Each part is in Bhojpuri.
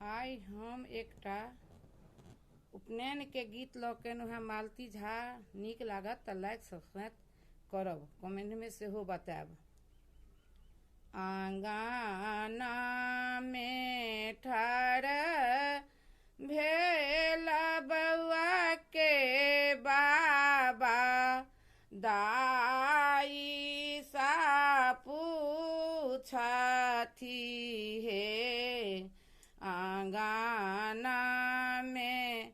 आइ हम एकटा उपनयन के गीत लऽ के एलहुँ। मालती झा नीक लागत तऽ लाइक सब्सक्राइब करब, कमेंट में सेहो बतायब। आंगना में ठाढ़ भेल बउआ के बाबा, दाई सा पूछथि हे। आंगना में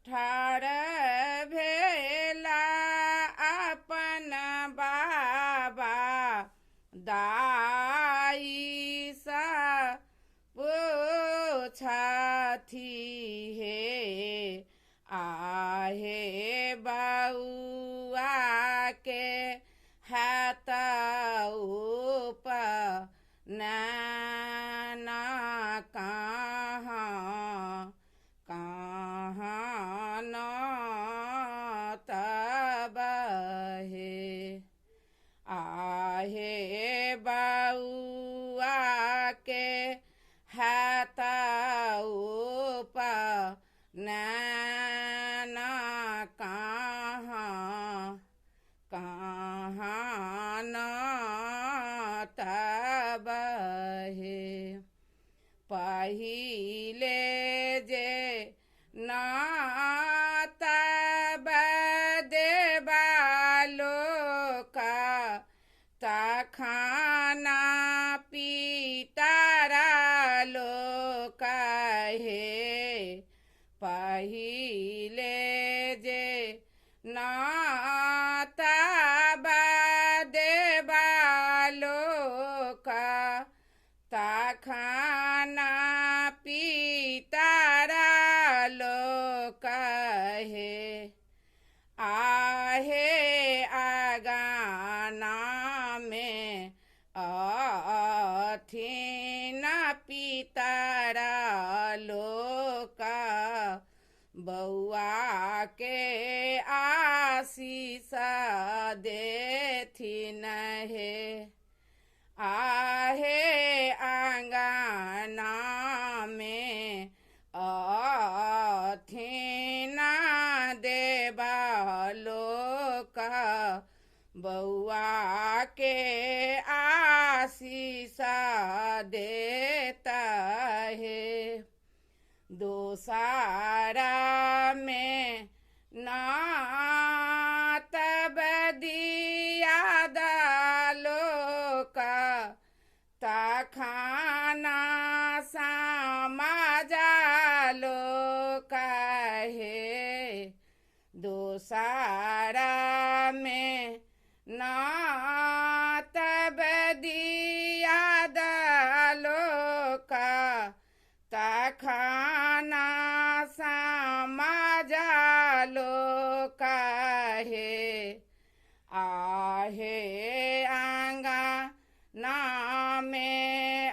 ठाढ़ भेला अपन बाबा, दाई सा पूछथि हे। आहे बउआ के हाथ उपनयन कहाँ कहाँ न तब हे। आहे बउआ के हाथ उपनयन कहाँ कहाँ न तब हे। पहिले जे न तब देबा लोक, तखना पितरा लोक हे। पहिले जे न तब देबा लोक, तखना पितरा लोक हे। आहे आंगना में अथिन पितरा लोक, बउआ के आशीष देथिन हे। आहे आंगना में अथिन देबा लोक, बउआ के आशीष देता है। दोसारा में ना तब दिया लोक, तखना समाज लोक हे। दोसारा में ना तब दिया लोक, तखना समाज लोक हे। आहे आंगना में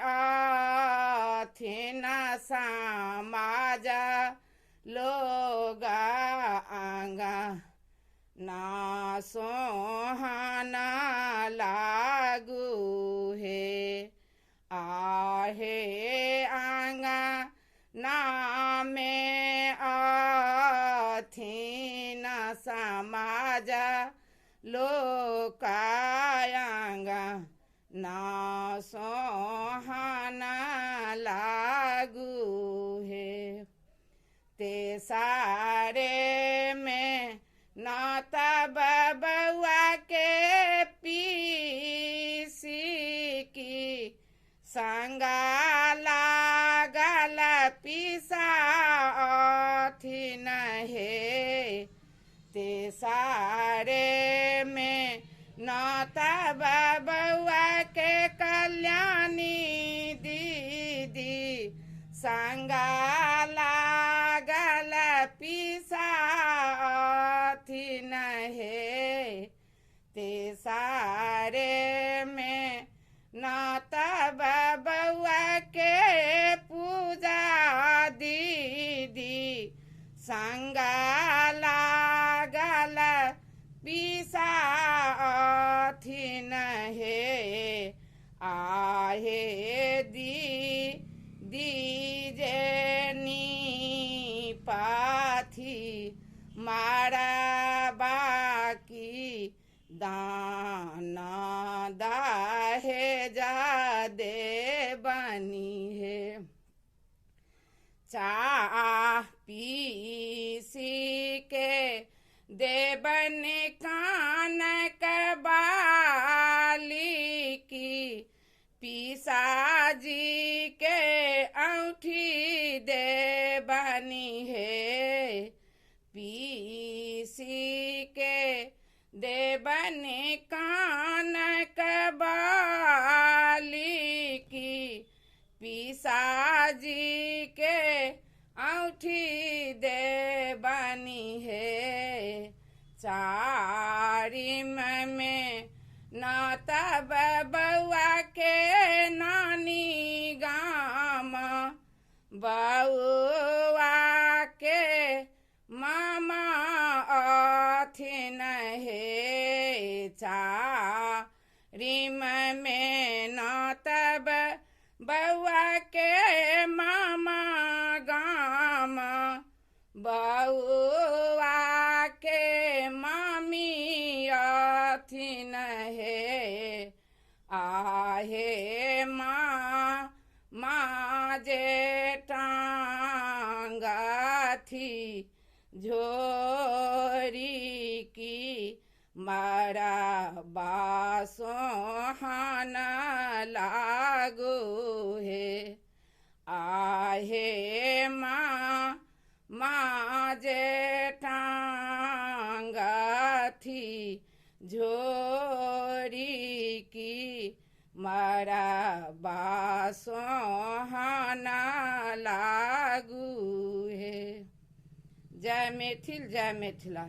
अथिन समाज लोग, आंगना सोहना लागू हे। आहे आंगना में अथिन समाज लोक, आंगना सोहना लागू है। तेसारे में न तब बउआ के पीसी की, संगा लागल पीसा अथिन हे। तेसारे में न तब बउआ के कल्याणी दीदी, संगा लागल पीसा अथिन हे। तेसारे में न तब बउआ के पूजा दीदी, संगा लागल पीसा अथिन हे। आहे दी जे मारा बाकी दाना दाहे जा दे बनी है। चाह पीसी के देवन कान कबाली की पीसा जी के औठी दे बनी है। पीसी के देवन कान कबाली की पीसा जी के औठी दे बनी है। चारिम में न तब बउआ के नानी गाम बउआ के मामा अथिन है। चारिम में न तब बउआ के मामा गाम बउआ के मामी अथिन है। आहे माँ जेठांगा थी झोरी की मारा बासोहान लागो है। आहे माँ जेठांगा थी झोरी की मारा बासोहान लागू है। जय मैथिल जय मिथिला।